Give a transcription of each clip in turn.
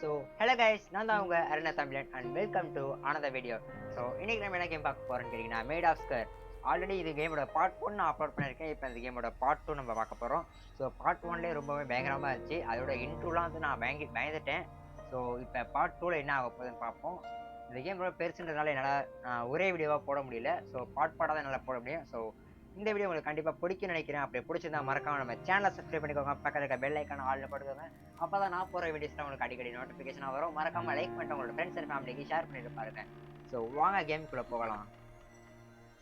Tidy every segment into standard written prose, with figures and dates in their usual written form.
So hello guys, நான் தான் உங்கள் அருணா தமிழன் and welcome to another video. So இன்றைக்கி நம்ம என்ன கேம் பார்க்க போகிறோன்னு கேட்டிங்கன்னா, மேட் ஆஃப் ஸ்கர். ஆல்ரெடி இது கேமோட பார்ட் 1 நான் அப்லோட் பண்ணியிருக்கேன். இப்போ இந்த கேமோட பார்ட் 2 நம்ம பார்க்க போகிறோம். ஸோ பார்ட் 1லேயே ரொம்பவே பயங்கரமாக இருந்துச்சு. அதோட இன்ட்ரோலாம் வந்து நான் பயந்துட்டேன். ஸோ இப்போ பார்ட் 2ல் என்ன ஆக போகுதுன்னு பார்ப்போம். இந்த கேம் ரொம்ப பெருசுன்றதுனால என்னால் ஒரே வீடியோவாக போட முடியல. ஸோ பார்ட் தான் என்னால் போட முடியும். ஸோ இந்த வீடியோ உங்களுக்கு கண்டிப்பாக பிடிக்கும்னு நினைக்கிறேன். அப்படி பிடிச்சிருந்தா மறக்காம நம்ம சேனலை சப்ஸ்கிரைப் பண்ணிக்கோங்க. பக்கத்தில் இருக்க பெல் ஐக்கான ஆல்ல போட்டுக்கோங்க. அப்போ தான் நான் போகிற வீடியோஸ்லாம் உங்களுக்கு அடிக்கடி நோட்டிஃபிகேஷனாக வரும். மறக்காமல் லைக் பண்ணிட்டு உங்களோட ஃப்ரெண்ட்ஸ் அண்ட் ஃபேமிலிக்கு ஷேர் பண்ணிட்டு பாருங்க. ஸோ வாங்க கேமுக்குள்ளே போகலாம்.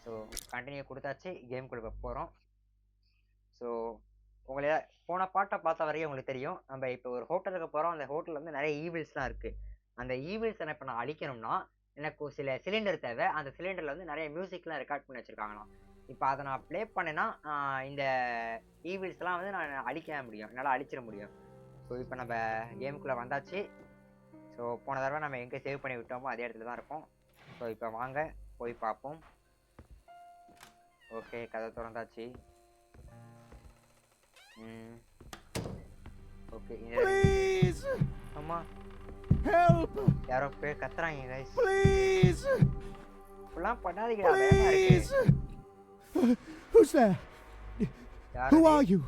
ஸோ கண்டினியூ கொடுத்தாச்சு, கேமுக்குள்ளே போகிறோம். ஸோ உங்களை போன பாட்டை பார்த்த வரையும் உங்களுக்கு தெரியும், நம்ம இப்போ ஒரு ஹோட்டலுக்கு போகிறோம். அந்த ஹோட்டலில் வந்து நிறைய ஈவில்ஸ்லாம் இருக்குது. அந்த ஈவில்ஸ் என்ன இப்போ நான் அழிக்கணும்னா எனக்கு சில சிலிண்டர் தேவை. அந்த சிலிண்டரில் வந்து நிறைய மியூசிக்லாம் ரெக்கார்ட் பண்ணி வச்சுருக்காங்களாம். இப்போ அதை நான் ப்ளே பண்ணேன்னா இந்த ஈவில்ஸ்லாம் வந்து நான் அழிக்க முடியும், என்னால் அழிச்சிட முடியும். ஸோ இப்போ நம்ம கேமுக்குள்ளே வந்தாச்சு. ஸோ போன தடவை நம்ம எங்கே சேவ் பண்ணி விட்டோமோ அதே இடத்துல தான் இருப்போம். ஸோ இப்போ வாங்க போய் பார்ப்போம். ஓகே, கதை திறந்தாச்சு. ஓகே, ஆமா, Help! யாரோ பேர் கத்துறாங்க கைஸ். Please! இப்பெல்லாம் பண்ணாதீங்கடா, பயமா இருக்கு. Who's there? Who are you?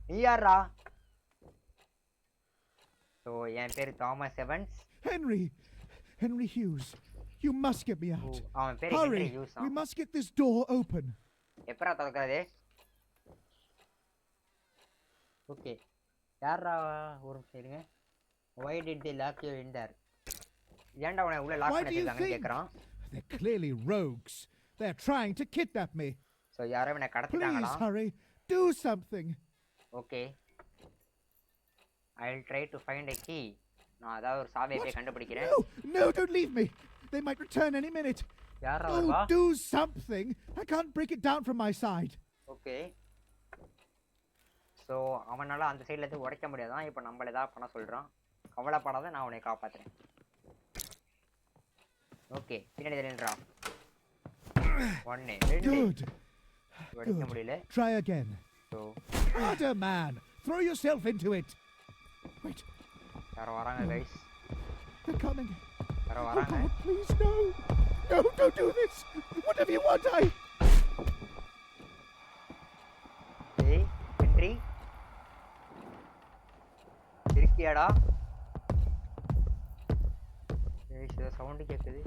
நீ யாரா? ஸோ என் பேர் Thomas Evans. Henry Hughes. You must get me out. அவன் பேர் Hurry! Henry Hughes. We must get this door open. எப்பரா திறக்கிறது? ஓகே, யாரா? ஒரு நிமிஷம் இருங்க. Why did they lock you in there? ஏன்டா உன்னை உள்ள லாக் பண்ணி வச்சிருக்காங்கன்னு கேக்குறான். They're clearly rogues. They're trying to kidnap me. So யாரோ என்னை கடத்திட்டாங்களா? Please hurry. Do something. Okay, I'll try to find a key. நான் அதாவது ஒரு சாவியை போய் கண்டுபிடிக்கிறேன். No, don't leave me. They might return any minute. யாரா Oh, வரவா? do something. I can't break it down from my side. Okay, so அவனால அந்த சைடில் எதுவும் உடைக்க முடியாதான். இப்போ நம்மள ஏதாவது பண்ண சொல்கிறான். கவலைப்படாத, நான் உன்னை காப்பாற்றுறேன். ஓகே, பின்னாடி தெரியுன்றா. 1 2 உடைக்க முடியல. Try again. So Harder, man. Throw yourself into it. Wait. யாரோ வராங்க கைஸ், They're coming. யாரோ Oh வராங்க. God, please no. No, don't do this. Whatever you want, ஏய் ஹென்றி, இருக்கியாடா? ஏய், சவுண்டு கேட்குது.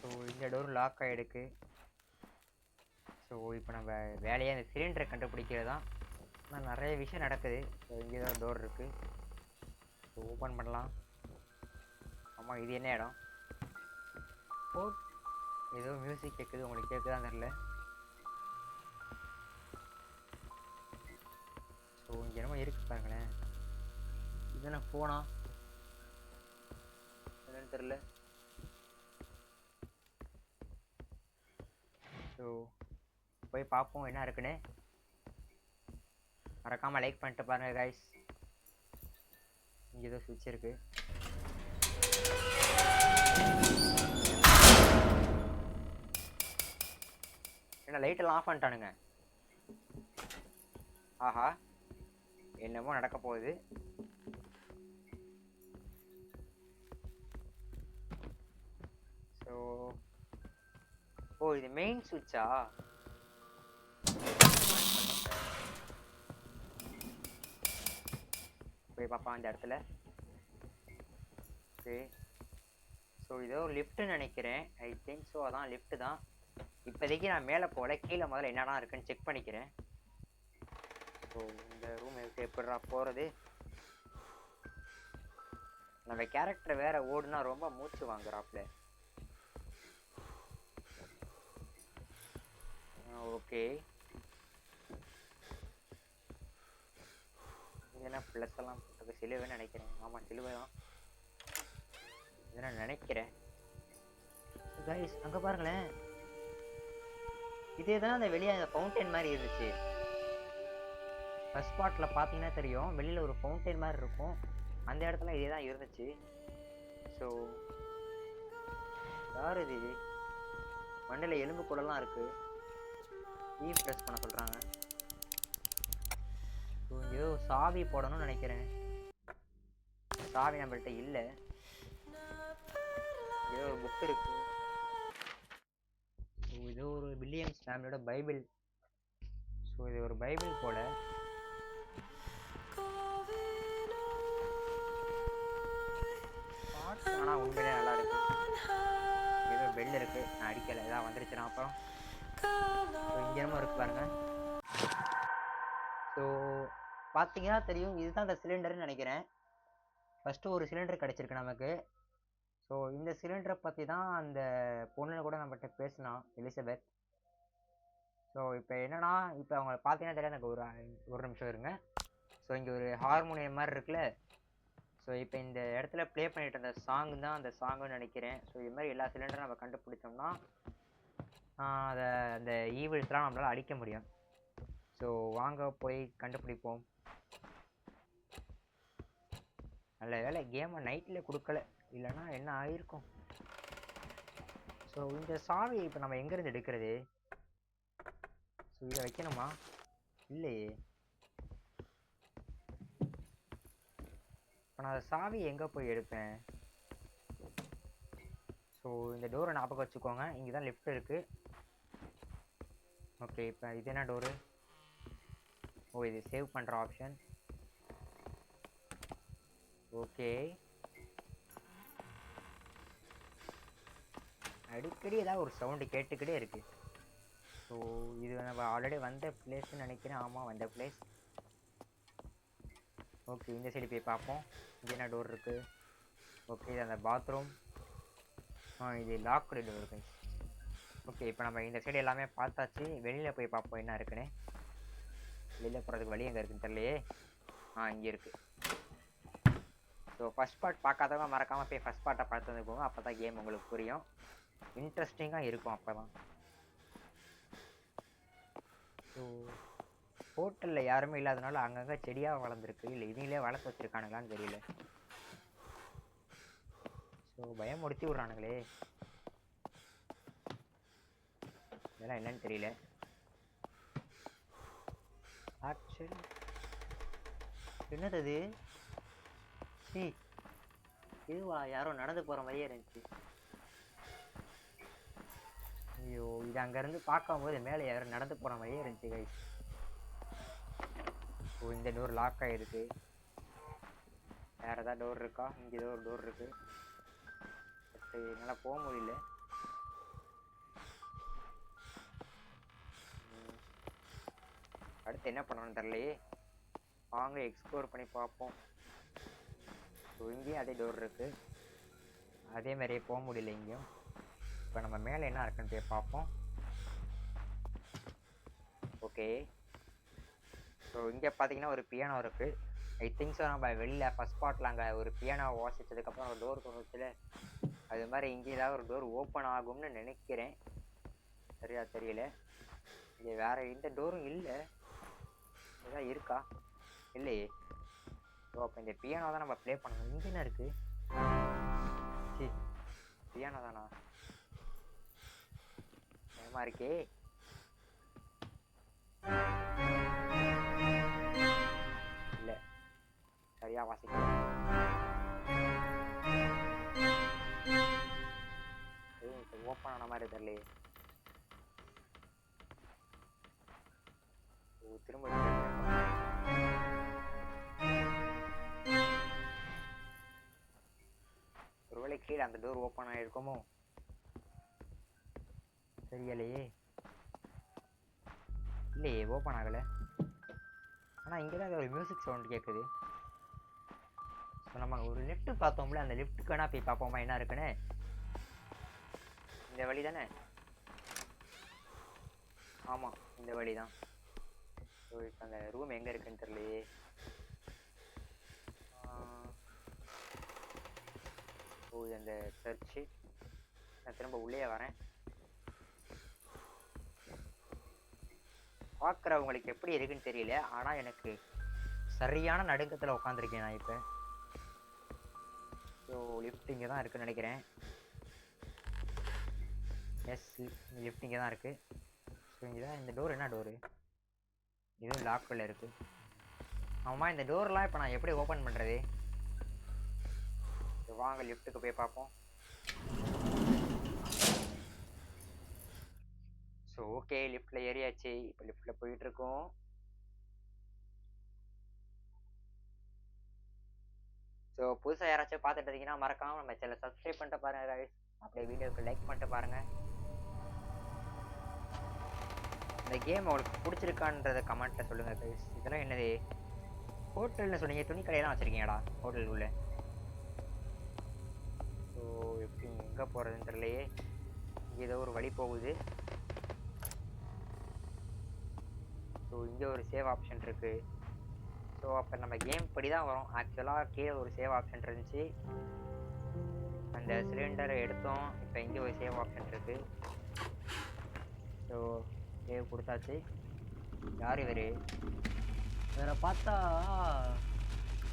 ஸோ இந்த டோர் லாக் ஆகிடுக்கு. ஸோ இப்போ நம்ம வேலையாக இந்த சிலிண்டரை கண்டுபிடிக்கிறது தான். ஆனால் நிறைய விஷயம் நடக்குது. ஸோ இங்கே தான் டோர் இருக்குது. ஸோ ஓப்பன் பண்ணலாம். ஆமாம், இது என்ன இடம்? ஓ, ஏதோ மியூசிக் கேட்குது. உங்களுக்கு கேட்குதான் தெரில. ஸோ இங்கே என்னமோ இருக்கு பாருங்களேன். இது என்ன ஃபோனா என்னன்னு தெரில. ஸோ போய் பார்ப்போம் என்ன இருக்குன்னு. மறக்காமல் லைக் பண்ணிட்டு பாருங்கள் கைஸ். இங்கே ஏதோ சுவிட்ச் இருக்குது. என்ன லைட்டெல்லாம் ஆஃப் பண்ணிட்டானுங்க. ஆஹா, என்னமோ நடக்க போகுது. ஸோ ஓ, இது மெயின் சுவிட்சா? போய் பார்ப்போம் அந்த இடத்துல. ஓகே, ஸோ இதோ லிஃப்ட்டுன்னு நினைக்கிறேன். ஐ திங்க் ஸோ, அதான் லிஃப்ட்டு தான். இப்போதைக்கு நான் மேலே போகல, கீழே முதல்ல என்னடா இருக்குன்னு செக் பண்ணிக்கிறேன். ஸோ இந்த ரூம் எப்படிடா போகிறது? நம்ம கேரக்டர் வேற ஓடுனா ரொம்ப மூச்சு வாங்குறாப்புல. ஓகே, என்ன ப்ளஸ் எல்லாம் போட்டது? சிலுவைன்னு நினைக்கிறேன். ஆமாம், சிலுவை தான் நான் நினைக்கிறேன். கைஸ் அங்கே பாருங்களேன், இதே தான் அந்த வெளியே அந்த ஃபவுண்டைன் மாதிரி இருந்துச்சு. ஃபர்ஸ்ட் பார்ட்டில் பார்த்தீங்கன்னா தெரியும், வெளியில் ஒரு ஃபவுண்டைன் மாதிரி இருக்கும். அந்த இடத்துல இதே தான் இருந்துச்சு. ஸோ யார் இது? மண்டையில் எலும்பு கூடலாம் இருக்குது. ப்ரெஸ் பண்ண சொல்கிறாங்க. சாவி போடணும்னு நினைக்கிறேன். சாவி நம்மள்ட்ட இல்லை. ஏதோ ஒரு புக் இருக்கு. இது ஒரு வில்லியம்ஸ் ஃபேமிலியோட பைபிள். ஸோ இது ஒரு பைபிள் போல. ஆனால் உண்மையிலே நல்லா இருக்கு. ஏதோ பெல் இருக்கு, நான் அடிக்கலை, ஏதாவது வந்துருச்சுன்னா அப்புறம். இங்கே என்னமோ இருக்கு பாருங்க. ஸோ பார்த்தீங்கன்னா தெரியும், இதுதான் அந்த சிலிண்டர்னு நினைக்கிறேன். ஃபஸ்ட்டு ஒரு சிலிண்டர் கிடச்சிருக்கு நமக்கு. ஸோ இந்த சிலிண்டரை பற்றி தான் அந்த பொண்ணு கூட நம்மகிட்ட பேசலாம், எலிசபெத். ஸோ இப்போ என்னன்னா, இப்போ அவங்க பார்த்தீங்கன்னா தெரியாது, எனக்கு ஒரு நிமிஷம் இருங்க. ஸோ இங்கே ஒரு ஹார்மோனியம் மாதிரி இருக்குல்ல. ஸோ இப்போ இந்த இடத்துல ப்ளே பண்ணிட்டு இருந்த சாங் தான் அந்த சாங்குன்னு நினைக்கிறேன். ஸோ இது மாதிரி எல்லா சிலிண்டரும் நம்ம கண்டுபிடிச்சோம்னா அதை அந்த ஈவில்ஸ்லாம் நம்மளால் அடிக்க முடியும். ஸோ வாங்க போய் கண்டுபிடிப்போம். நல்ல வேலை கேமை நைட்டில் கொடுக்கல, இல்லைன்னா என்ன ஆகிருக்கும். ஸோ இந்த சாவி இப்போ நம்ம எங்கேருந்து எடுக்கிறது? ஸோ இதை வைக்கணுமா? இல்லையே. இப்போ நான் சாவி எங்கே போய் எடுப்பேன்? ஸோ இந்த டோரை ஞாபகம் வச்சுக்கோங்க, இங்கே தான் லிஃப்ட் இருக்குது. ஓகே, இப்போ இது என்ன டோரு? ஓ, இது சேவ் பண்ணுற ஆப்ஷன். ஓகே, அடிக்கடி ஏதாவது ஒரு சவுண்டு கேட்டுக்கிட்டே இருக்குது. ஸோ இது நம்ம ஆல்ரெடி வந்த பிளேஸ்ன்னு நினைக்கிறேன். ஆமாம், வந்த பிளேஸ். ஓகே, இந்த சைடு போய் பார்ப்போம். இங்கே என்ன டோர் இருக்குது? ஓகே, இது அந்த பாத்ரூம். இது லாக்டு டோர் இருக்குது. ஓகே, இப்போ நம்ம இந்த சைடு எல்லாமே பார்த்தாச்சு. வெளியில் போய் பார்ப்போம் என்ன இருக்குன்னு. வெளியில் போகிறதுக்கு வழி எங்கே இருக்குன்னு தெரியலையே. இங்கே இருக்குது. ஸோ ஃபஸ்ட் பார்ட் பார்க்காதவங்க மறக்காமல் போய் ஃபஸ்ட் பார்ட்டை பார்த்து வந்து போங்க. அப்போ தான் கேம் உங்களுக்கு புரியும், இன்ட்ரெஸ்டிங்காக இருக்கும் அப்போ தான். ஸோ ஹோட்டலில் யாருமே இல்லாதனால அங்கங்கே செடியாக வளர்ந்துருக்கு, இல்லை இவங்களே வளர்த்து வச்சுருக்கானுங்களான்னு தெரியல. ஸோ பயமுடுத்தி விட்றானுங்களே, இதெல்லாம் என்னன்னு தெரியல. ஆக்சுவலி என்னது அது? இதுவா? யாரோ நடந்து போகிற மாதிரியே இருந்துச்சு. ஐயோ, இது அங்கேருந்து பார்க்கும்போது மேலே யாரும் நடந்து போகிற மாதிரியே இருந்துச்சு கைஸ். ஓ, இந்த டோர் லாக் ஆகிருக்கு. வேறு ஏதாவது டோர் இருக்கா? இங்கே ஏதோ ஒரு டோர் இருக்குது, பட் என்னால் போக முடியல. அடுத்து என்ன பண்ணணும்னு தெரியலையே. வாங்க எக்ஸ்ப்ளோர் பண்ணி பார்ப்போம். ஸோ இங்கேயும் அதே டோர் இருக்குது, அதே மாதிரியே போக முடியல இங்கேயும். இப்போ நம்ம மேலே என்ன இருக்குன்னு போய் பார்ப்போம். ஓகே, ஸோ இங்கே பார்த்தீங்கன்னா ஒரு பியானோ இருக்குது. ஐ திங்க் ஸோ நம்ம வெளியில் ஃபஸ்ட் பார்ட்டில் அங்கே ஒரு பியானோ வாசித்ததுக்கப்புறம் ஒரு டோர் கொடுத்துல, அது மாதிரி இங்கே ஏதாவது ஒரு டோர் ஓப்பன் ஆகும்னு நினைக்கிறேன், சரியா தெரியல. இங்கே வேறு எந்த டோரும் இல்லை. ஏதாவது இருக்கா? இல்லையே. ஸோ அப்போ இந்த பியானோ தான் நம்ம ப்ளே பண்ணணும். இங்கே என்ன இருக்குது? பியானோ தானா? பயமாக இருக்கே. இல்லை, சரியாக வாசிக்கல. ஓப்பன் ஆன மாதிரி தெரியலையே. திரும்ப ஒருவேளை கீழே அந்த டோர் ஓப்பன் ஆகிருக்குமோ, தெரியலையே. இல்லையே, ஓப்பன் ஆகலை. ஆனால் இங்கே தான் ஒரு மியூசிக் சவுண்ட் கேட்குது. ஸோ நம்ம ஒரு லிஃப்ட்டு பார்த்தோம்ல, அந்த லிஃப்ட்டுக்கு வேணால் போய் பார்ப்போமா என்ன இருக்குன்னு. இந்த வழி தானே? ஆமாம், இந்த வழி தான். ஸோ இப்போ அந்த ரூம் எங்கே இருக்குன்னு தெரியலையே. ஓ, இது அந்த சர்ச்சு. நான் திரும்ப உள்ளே வரேன். பார்க்குறவங்களுக்கு எப்படி இருக்குன்னு தெரியல, ஆனால் எனக்கு சரியான நடுக்கத்தில் உட்காந்துருக்கேன் நான் இப்போ. ஸோ லிஃப்ட் இங்கே தான் இருக்குன்னு நினைக்கிறேன். எஸ், லிஃப்ட் இங்கே தான் இருக்குது. ஸோ இங்கே தான் இந்த டோர். என்ன டோரு? இதுவும் லாக்கில் இருக்குது. ஆமா இந்த டோர்லாம் இப்போ நான் எப்படி ஓப்பன் பண்ணுறது? வாங்க லிஃப்ட்டுக்கு போய் பார்ப்போம். ஸோ ஓகே லிஃப்ட்டில் ஏறியாச்சு. இப்போ லிஃப்ட்டில் போயிட்டுருக்கோம். ஸோ புதுசாக யாராச்சும் பார்த்துட்டு இருந்தீங்கன்னா மறக்காமல் நம்ம சேனலை சப்ஸ்கிரைப் பண்ணிட்டு பாருங்கள் guys. அப்படியே வீடியோக்கு லைக் பண்ணிட்டு பாருங்கள். இந்த கேம் உங்களுக்கு பிடிச்சிருக்கான்றத கமெண்ட்டில் சொல்லுங்கள் guys. இதெல்லாம் என்னது ஹோட்டல்னு சொன்னீங்க, துணி கடையெல்லாம் வச்சுருக்கீங்கடா ஹோட்டல் உள்ள. ஸோ எப்படி எங்கே போகிறதுன்னு தெரியலையே. இங்கே ஏதோ ஒரு வழி போகுது. ஸோ இங்கே ஒரு சேவ் ஆப்ஷன் இருக்குது. ஸோ அப்போ நம்ம கேம் படி தான் வரும். ஆக்சுவலாக கீழே ஒரு சேவ் ஆப்ஷன் இருந்துச்சு, அந்த சிலிண்டரை எடுத்தோம். இப்போ இங்கே ஒரு சேவ் ஆப்ஷன் இருக்குது. ஸோ சேவ் கொடுத்தாச்சு. யார் இவர்? இவரை பார்த்தா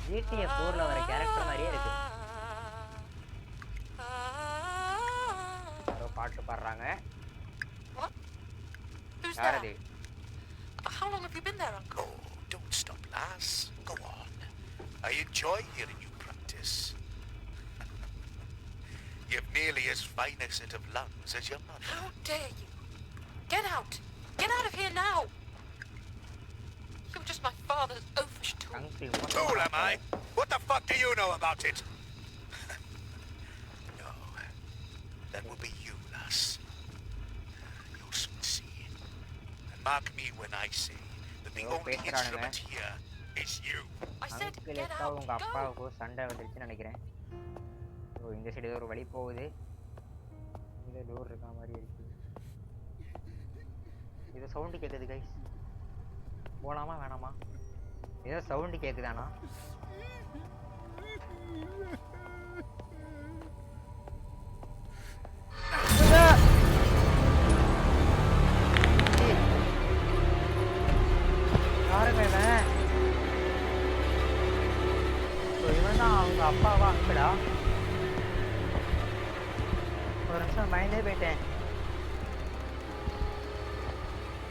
GTA 4 வர கேரக்டர் மாதிரியே இருக்கு. யாரோ பாட்டு பாடுறாங்க. யார் அது? How long have you been there, Uncle? Oh, don't stop, lass. Go on. I enjoy hearing you practice. You've nearly as fine a set of lungs as your mother. How dare you? Get out! Get out of here now! You're just my father's oafish tool. Uncle, Tool, am I? What the fuck do you know about it? No, that will be you, lass. You'll soon see. And mark me when I say that the Oh, only Peter, instrument here is you. I said uncle get எப்போ out! உங்கள் Go! அப்பாவுக்கும் சண்டை வந்துருச்சுன்னு நினைக்கிறேன். So இந்த side ஏதோ ஒரு வழி போகுது. இங்கே டோர் இருக்கா மாதிரி இருக்கு. ஏதோ சவுண்டு கேட்குது கைஸ். போகலாமா வேணாமா? ஏதோ சவுண்டு கேட்குதாண்ணா? யாருங்க இவன்? இவன் தான் அவங்க அப்பாவா அங்கிளா? ஒரு நிமிஷம் பயந்தே போயிட்டேன்.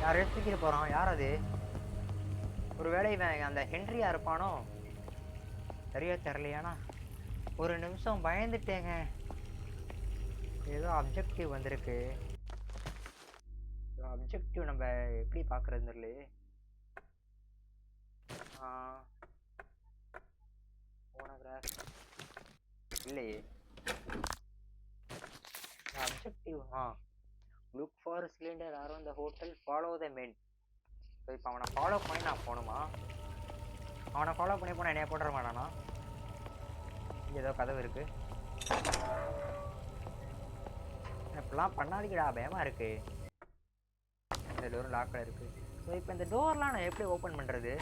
யார் எடுத்துக்கிட்டு போறான்? யார் அது? ஒரு வேளை இவன் அந்த ஹென்ரியா இருப்பானோ? சரியா தெரியலையானா? ஒரு நிமிஷம் பயந்துட்டேங்க. ஏதோ அப்ஜெக்டிவ் வந்திருக்கு. அப்ஜெக்டிவ் நம்ம எப்படி பார்க்கறதுன்னு தெரியலையே. ஃபோனோகிராஃப் இல்லையே. Objective look for cylinder around the hotel, follow the men. So இப்போ அவனை ஃபாலோ பண்ணி நான் போகணுமா? அவனை ஃபாலோ பண்ணி போனால் என்னைய போட்டுற மாட்டானா? இங்கே ஏதோ கதவு இருக்கு. இப்படிலாம் பண்ணாதீங்கடா, பயமாக இருக்கு. இந்த டோர் லாக்கில் இருக்கு. ஸோ இப்போ இந்த டோர்லாம் நான் எப்படி ஓப்பன் பண்ணுறது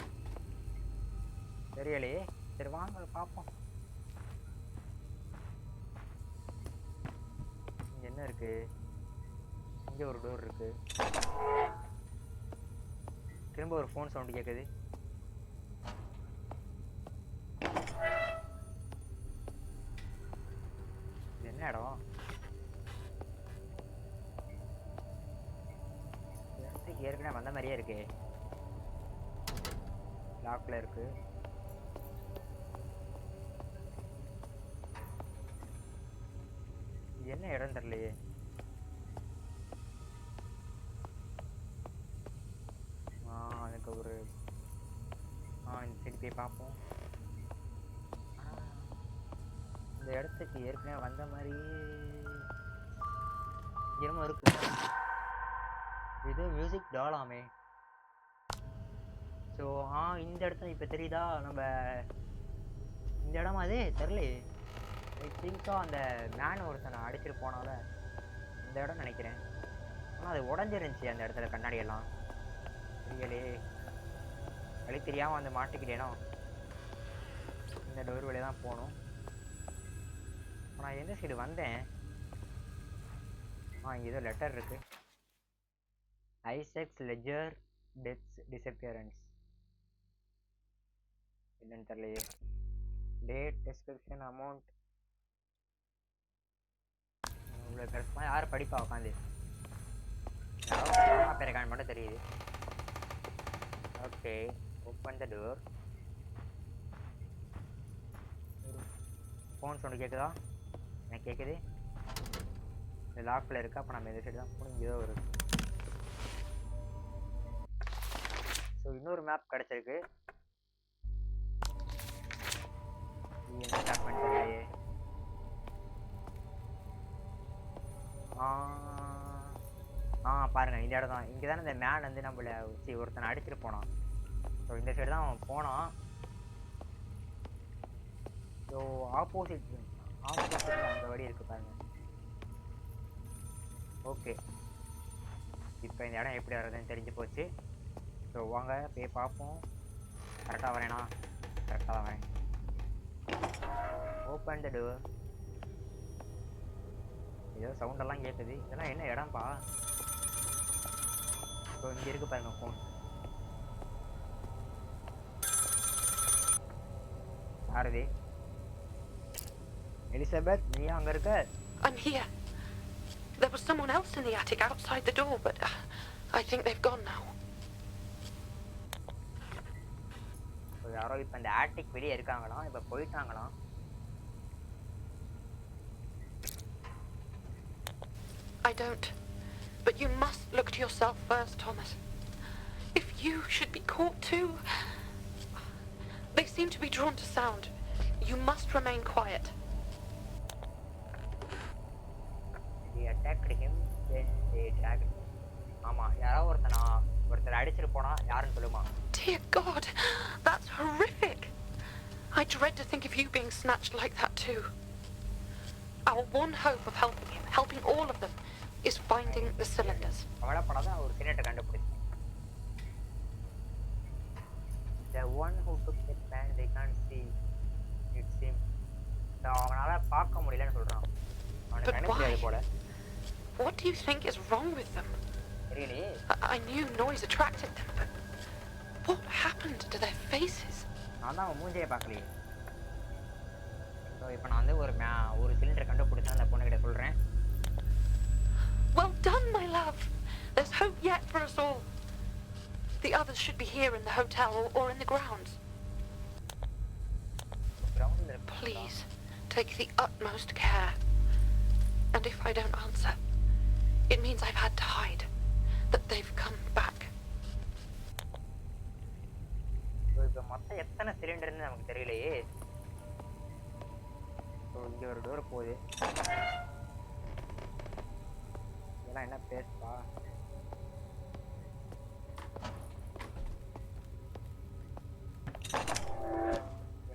தெரியலையே. சரி வாங்க பார்ப்போம். இங்கே என்ன இருக்கு? இங்கே ஒரு டோர் இருக்கு. திரும்ப ஒரு ஃபோன் சவுண்டு கேட்குது. இது என்ன இடம்? இடத்துக்கு ஏற்கனவே வந்த மாதிரியே இருக்கு. லாக்ல இருக்கு. இது என்ன இடம் தெரியலையே. அதுக்கு ஒரு இந்த சைடு போய் பார்ப்போம். இந்த இடத்துக்கு ஏற்கனவே வந்த மாதிரியே என்னமோ இருக்கு. இது மியூசிக் டாலாமே. ஸோ இந்த இடத்துல இப்போ தெரியுதா? நம்ம இந்த இடமா அது தெரியலையே. ஐ திங்காக அந்த மேன் ஒருத்தனை அடிச்சிட்டு போனால இந்த இடம் நினைக்கிறேன். ஆனால் அது உடஞ்சிருந்துச்சி அந்த இடத்துல கண்ணாடியெல்லாம். தெரியலே, வழி தெரியாமல் வந்து மாட்டிக்கிட்டேனோ. இந்த டோர் வழியாக தான் போகணும். நான் எந்த சைடு வந்தேன்? இங்கே ஏதோ லெட்டர் இருக்கு. Isaac's ledger deaths disappearance. என்னன்னு தெரியலையே. Date, description, amount. இவ்வளோ பெருசுமா யார் படிப்பா உட்காந்து? பேர் மட்டும் தெரியுது. Okay, open the door. Phone sound கேட்குதா? எனக்கு கேட்குது. இந்த லாக்கில் இருக்குது. அப்போ நம்ம இந்த சைடு தான் போகணும். இங்கே தான் வருது. ஸோ இன்னொரு மேப் கிடச்சிருக்கு. என்ன மேப் பண்ணிட்டு பாருங்கள், இந்த இடம் தான். இங்கே தானே இந்த மேன் வந்து நம்மளை ஒருத்தனை அடிச்சுட்டு போனான். ஸோ இந்த சைடு தான் அவன் போனான். ஸோ ஆப்போசிட் அந்த வழி இருக்குது பாருங்க. ஓகே, இப்போ இந்த இடம் எப்படி வர்றதுன்னு தெரிஞ்சு போச்சு. ஸோ வாங்க போய் பார்ப்போம். கரெக்டாக வரேனா? கரெக்டாக தான் வரேன். Open the door. ஏதோ சவுண்டெல்லாம் கேட்குது. இதெல்லாம் என்ன இடம்பா? ஸோ இங்கே இருக்குது பாருங்க ஃபோன். யாருது? எலிசபெத், நீ அங்கே இருக்க? I'm here. There was someone else in the attic outside the door, but I think they've gone now. யாரோ இப்போ இந்த ஆட்டிக் வெளியே இருக்காங்களாம். இப்போ போயிட்டாங்களாம். I don't. But you must look to yourself first, Thomas. If you should be caught too... They seem to be drawn to sound. You must remain quiet. They attacked him, then they dragged him. ஆமா, யாரோ ஒருத்தர் அடிச்சிட்டு போனா யாருன்னு சொல்லுமா? Dear God, that's horrific. I dread to think of you being snatched like that too. Our one hope of helping him, helping all of them, is finding the cylinders. கவலைப்படாத, ஒரு cylinder கண்டுபிடிச்சேன். The one who took the plan, they can't see. It seems. அவனால பார்க்க முடியலன்னு சொல்றான். அவனுக்கு நினைக்கிறது போல. What do you think is wrong with them? Really? I knew noise attracted them, but what happened to their faces? நான் தான் மூஞ்சியை பார்க்கலையே. ஸோ இப்போ நான் வந்து ஒரு சிலிண்டர் கண்டுபிடிச்சேன். அந்த பொண்ணுகிட்ட சொல்கிறேன். Well done, my love. There's hope yet for us all. The others should be here in the hotel or in the grounds. Please, take the utmost care. And if I don't answer, it means I've had to hide, that they've come back. இப்போ மொத்தம் எத்தனை சிலிண்டர்னு நமக்கு தெரியலையே. So இங்கே ஒரு door போகுது. இதெல்லாம் என்ன பேசுப்பா?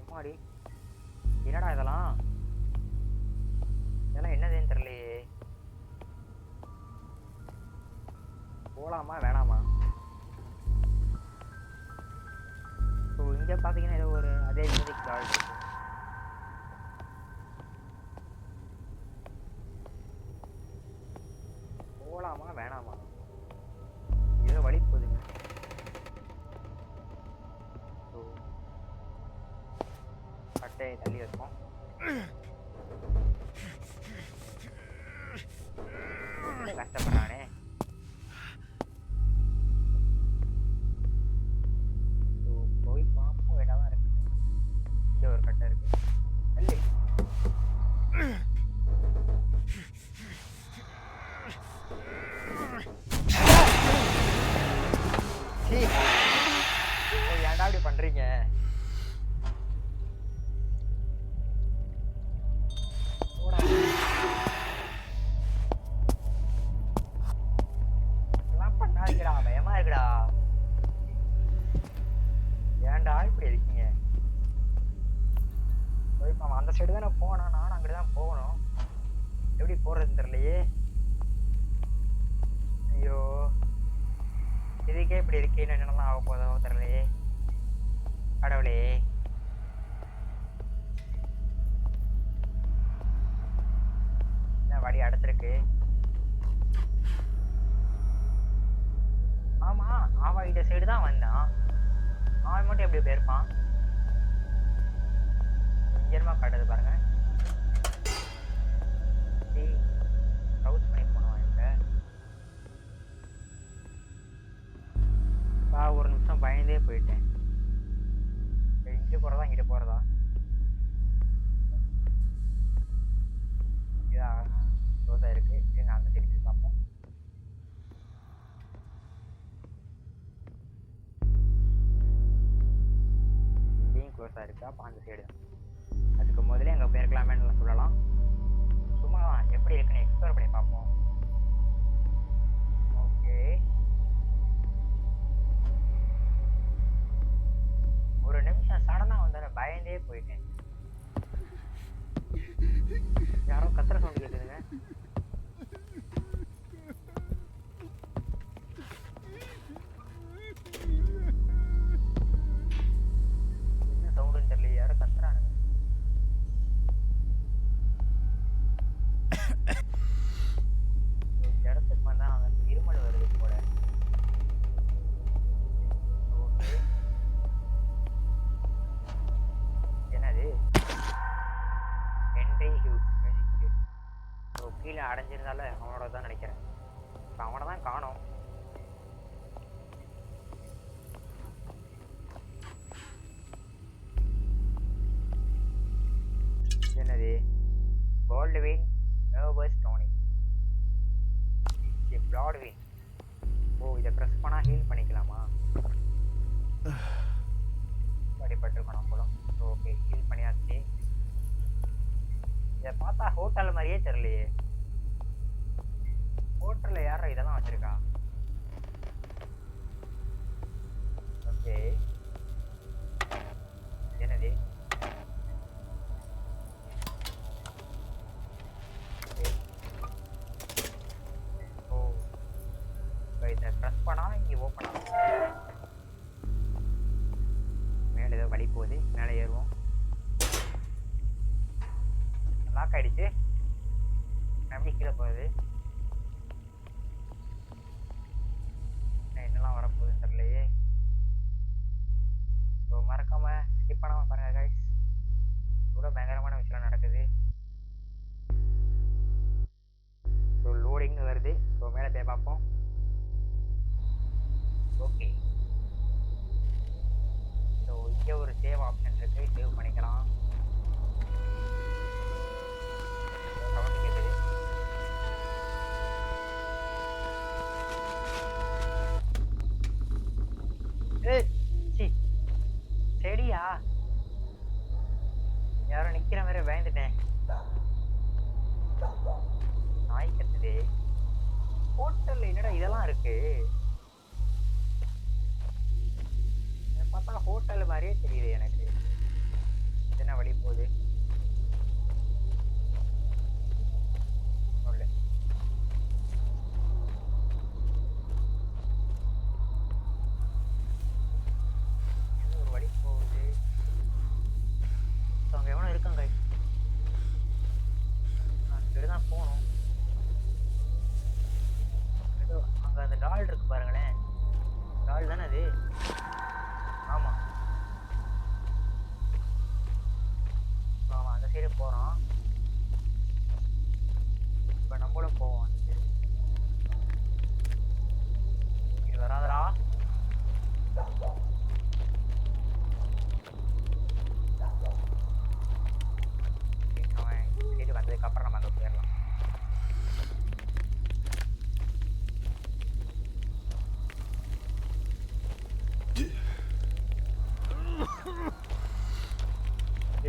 எம்மாடி, என்னடா இதெல்லாம் என்னதுன்னு தெரியலையே. போகலாமா வேணாமா? ஸோ இங்கே பார்த்தீங்கன்னா ஏதோ ஒரு அதே மியூசிக் டால் இருக்கு. போகலாமா வேணாமா? ஏதோ வழி போகுதுங்க. ஸோ கட்டையை தள்ளி வைப்போம். கஷ்டப்படுறானே. போய் பார்ப்போம். என்னதான் இருக்கு. இங்கே ஒரு கட்டை இருக்கு. தள்ளி ஏன்டா இப்படி பண்றீங்க? எல்லாம் பண்ணாதீங்கடா, பயமா இருக்குடா. ஏன்டா இப்படி இருக்கீங்க? அந்த சைடு தானே போனோம். நானும் அங்கிட்டு தான் போகணும். எப்படி போறதுன்னு தெரியலையே. ஐயோ, இதுக்கே இப்படி இருக்கேன்னு என்னெல்லாம் ஆக போதோ தெரியலையே. கடவுளே, என்ன வழி அடைச்சிருக்கு? ஆமா, அவன் இந்த சைடு தான் வந்தான். அவன் மட்டும் எப்படி போயிருப்பான்? இங்கேருமா காட்டுது பாருங்க. ப்ரௌஸ் பண்ணி போனோம். இப்போ ஒரு நிமிஷம் பயந்தே போயிட்டேன். இங்கே போகிறதா இங்கிட்ட போகிறதா? க்ளோஸாக இருக்குது. அப்போ அந்த சைடு தான். அதுக்கு முதல்ல அங்கே போயிருக்கலாமேன்னு சொல்லலாம். சும்மா எப்படி இருக்குன்னு எக்ஸ்ப்ளோர் பண்ணி பார்ப்போம். ஓகே, ஒரு நிமிஷம் சடனாக வந்தார பயந்தே போயிட்டேன். யாரோ கத்துற சவுண்ட் கேட்குதுங்க. என்ன சவுண்டுன்னு தெரியல, யாரோ கத்துறானுங்க. இடத்துக்கு வந்தா அவனுக்கு இருமல் வருது போல. ஓகே, என்னது? Henry Hughes music. ஸோ கீழே அடைஞ்சிருந்தால அவனோட தான் நினைக்கிறேன். இப்போ அவனை தான் காணோம். என்னது? Goldwin nervous tonic, பிளாட்வின். ஓ, இதை ப்ரெஸ் பண்ணால் ஹீல் பண்ணிக்கலாமா? அடிபட்டிருக்கணும் போல. ஓகே, ஹீல் பண்ணியாச்சு. இதை பார்த்தா ஹோட்டல் மாதிரியே தெரியலையே. ஹோட்டலில் யாரும் இதெல்லாம் வச்சிருக்கா? ஓகே, என்னது? ஓ, இப்போ இதை ப்ரெஸ் பண்ணால் இங்கே ஓப்பன் ஆகும். மேலே ஏதோ வழி போகுது, மேலே ஏறுவோம். லாக் ஆயிடுச்சு. எப்படி கீழே போகுது? என்னெல்லாம் வரப்போகுதுன்னு தெரியலையே. ஸோ மறக்காம ஸ்கிப் பண்ணாமல் பாருங்க கைஸ். இவ்வளோ பயங்கரமான விஷயம் நடக்குது. ஸோ லோடிங்னு வருது. ஸோ மேலே போய் பார்ப்போம். ஓகே, ஸோ இங்கே ஒரு சேவ் ஆப்ஷன் இருக்குது, சேவ் பண்ணிக்கலாம். சவுண்ட் கேட்குது. செடியா? யாரோ நிக்கிற மாதிரி பயந்துட்டேன். நாய் கத்துது. ஹோட்டல்ல என்னடா இதெல்லாம் இருக்கு? பார்த்தா ஹோட்டல் மாதிரியே தெரியுது எனக்கு. என்ன வழி போகுது? ஒரு வழி போகுது. அங்க எவனோ இருக்காங்க. நான் போகணும். ஏதோ அங்க அந்த டால் இருக்கு பாருங்களேன். டால் தானே அது? ஆமா ஆமா, அந்த சைடு போறோம். இப்ப நம்மளும் போவோம் அந்த சைடு. இது வராதடா. சைடு வந்ததுக்கு அப்புறம் நம்ம அங்க போயிடலாம்.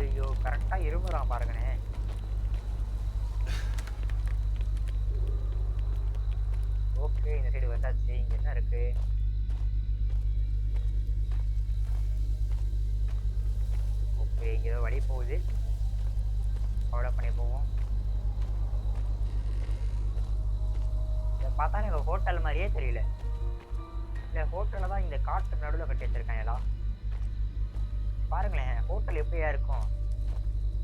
ஐயோ, கரெக்டா இருமுறான் பாருங்கண்ணே. ஓகே, இந்த சைடு வந்தாச்சு. இங்க என்ன இருக்கு? ஓகே, இங்க ஏதோ வழி போகுது. ஃபாலோ பண்ணி போவோம். இதை பார்த்தா எனக்கு ஹோட்டல் மாதிரியே தெரியல. இல்லை, ஹோட்டலில் தான் இந்த காட்டு நடுவில் கட்டி வச்சிருக்காங்க எல்லாம். பாருங்களேன், ஹோட்டல் எப்படியா இருக்கும்?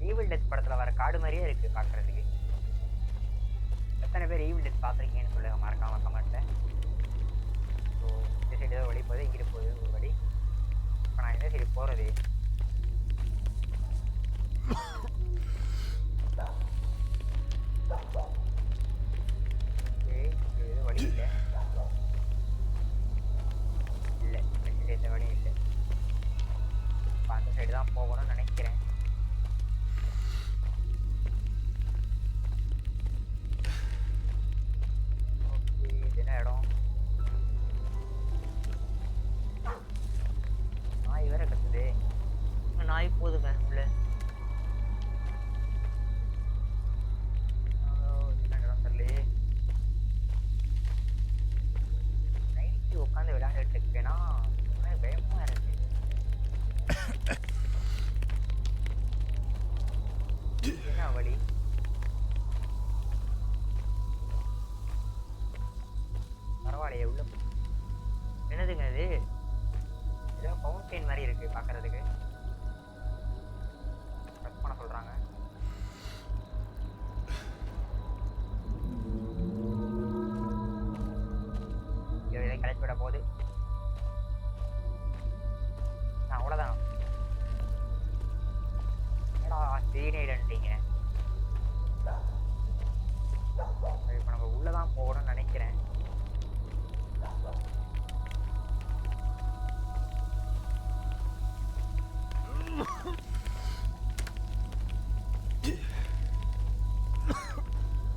ஈவில் டெத் படத்தில் வர காடு மாதிரியே இருக்கு பார்க்குறதுக்கு. எத்தனை பேர் ஈவில் டெத் பார்த்துருக்கீங்கன்னு சொல்லுங்க மறக்காம கமெண்ட்ல. ஸோ இந்த சைடு ஏதோ வழி போகுது, இங்கிட்டு போகுது ஒரு வழி. இப்போ நான் இந்த சைடு போகிறது. இது வழி இல்லை. இல்லை, இந்த சைடு எந்த வழியும் இல்லை. இப்போ அந்த சைடு தான் போகணும்னு நினைக்கிறேன். ஓகே, இது என்ன இடம்? நாய் வேற கத்துது. நாய் ஸ்க்ரீன் மாதிரி இருக்கு பார்க்கறதுக்கு. ப்ரெஸ் பண்ண சொல்றாங்க. இதை கலெக்ட் விட போகுது. அவ்வளோதான். என்னடா சீனியர்ன்றீங்க? இப்போ நம்ம உள்ளதான் போகணும்னு நினைக்கிறேன்.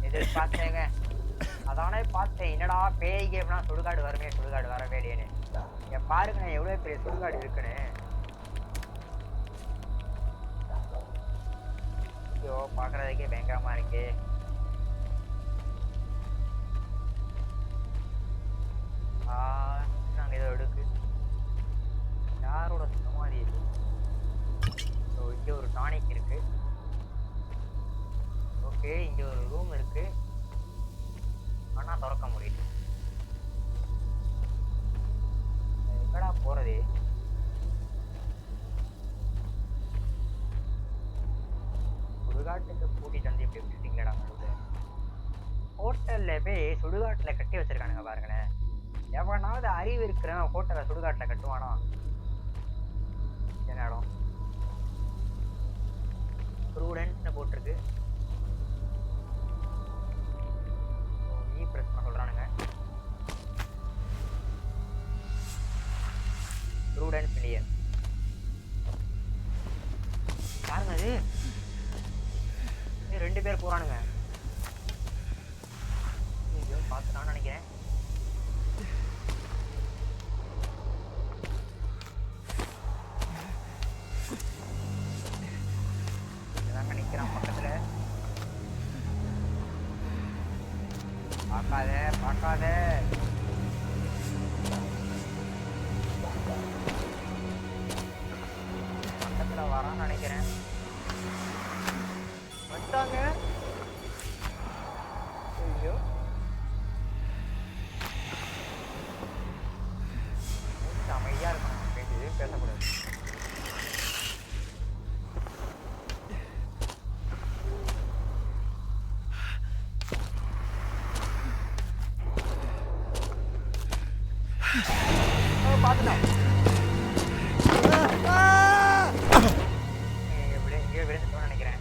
எதிர்பார்த்தேங்க, அதானே பார்த்தேன். என்னடா பேய் கேம்னா சுடுகாடு வருமே, சுடுகாடு வரவே இல்லையேன்னு. என் பாருங்க எவ்வளவு பெரிய சுடுகாடு இருக்குன்னு. ஐயோ பாக்குறதுக்கே பயங்கரமா இருக்கு. நாங்க ஏதோ எடுக்கு யாரோட சமாதி இது? ஸோ இங்கே ஒரு டானிக் இருக்கு. ஓகே, இங்கே ஒரு ரூம் இருக்கு, ஆனா திறக்க முடியல. எங்கடா போறது? சுடுகாட்டுக்கு கூட்டிட்டு வந்து இப்படி விட்டுட்டீங்களா? ஹோட்டல்ல போய் சுடுகாட்டுல கட்டி வச்சிருக்கானுங்க பாருங்களேன். எவனாவது அறிவு இருக்கிறவன் ஹோட்டலை சுடுகாட்டுல கட்டுவானா? என்ன இடம்? ப்ரூடன்ஸ்னு போட்டிருக்கு. பிரஸ் பண்ண சொல்றானுங்க. ப்ரூடன்ஸ் மில்லியன் யாருங்க அது? ரெண்டு பேர் போறானுங்க. பார்த்து நான் நினைக்கிறேன். நிக்கிறான் பக்கத்துல. பார்க்காத பார்க்காத. பக்கத்துல வரான்னு நினைக்கிறேன். வந்துட்டாங்க. ஐயோ அமைதியா இருக்கணும், பேசக்கூடாது. பார்த்துட்டோம். எங்கேயோ விழுந்துட்டோம்னு நினைக்கிறேன்.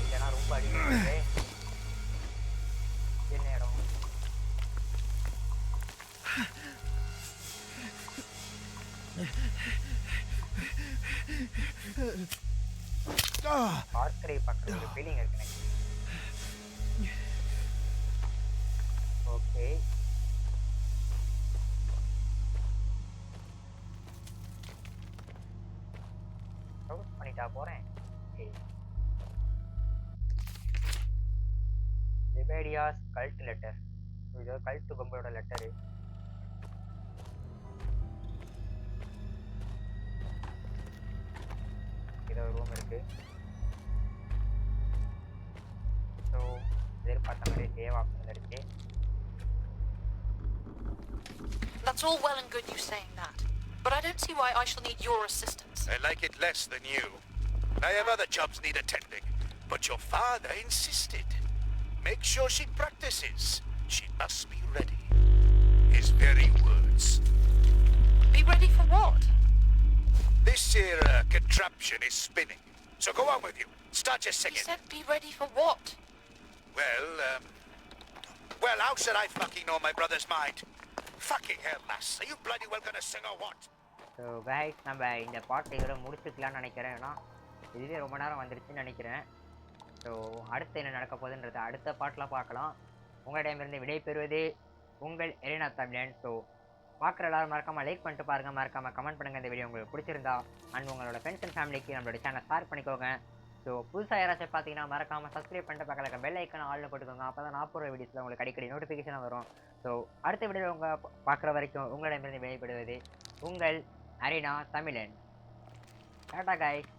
இதெல்லாம் ரொம்ப அடிக்கடி. என்ன இடம்? பார்க்கரை பக்கம் ஒரு ஃபீலிங் இருக்கு. ஓகே, ப்ரௌஸ் பண்ணிட்டா போறேன். ஜெபேடியாஸ் கல்ட் லெட்டர். இது கல்ட் கும்பலோட லெட்டரு. இது ஒரு ரூம் இருக்கு. ஸோ எதிர்பார்த்த மாதிரி சேவ் ஆப்ஷன் இருக்கு. That's all well and good you saying that, but I don't see why I shall need your assistance. I like it less than you. I have other jobs need attending, but your father insisted. Make sure she practices. She must be ready. His very words. Be ready for what? This here contraption is spinning. So go on with you. Start your He singing. said be ready for what? Well, how should I fucking know my brother's mind? Fucking hell, lass. Are you bloody well gonna sing or what? So guys, நம்ம இந்த பாட்டை இதோட முடிச்சுக்கலாம்னு நினைக்கிறேன். ஏன்னா இதுவே ரொம்ப நேரம் வந்துருச்சுன்னு நினைக்கிறேன். ஸோ அடுத்து என்ன நடக்க போகுதுன்றத அடுத்த பாட்டில் பார்க்கலாம். உங்களிடமிருந்து விடை பெறுவது உங்கள் எரினா தமிழன். ஸோ பார்க்குற எல்லாரும் மறக்காமல் லைக் பண்ணிட்டு பாருங்கள், மறக்காமல் கமெண்ட் பண்ணுங்கள் இந்த வீடியோ உங்களுக்கு பிடிச்சிருந்தா. அண்ட் உங்களோட ஃப்ரெண்ட்ஸ் அண்ட் ஃபேமிலிக்கு நம்மளோட சேனல் ஷேர் பண்ணிக்கோங்க. ஸோ புதுசாக யாராச்சும் பார்த்தீங்கன்னா மறக்காமல் சப்ஸ்கிரைப் பண்ணிட்டு பக்கத்தில் பெல் ஐக்கான ஆளில் போட்டுக்கோங்க. அப்போ தான் நான் போகிற வீடியோஸில் உங்களுக்கு அடிக்கடி நோட்டிஃபிகேஷனாக வரும். ஸோ அடுத்த வீடியோ உங்கள் பார்க்குற வரைக்கும் உங்களிடமிருந்து விடைபெறுவது உங்கள் அரினா தமிழன். டாடா காய்ஸ்.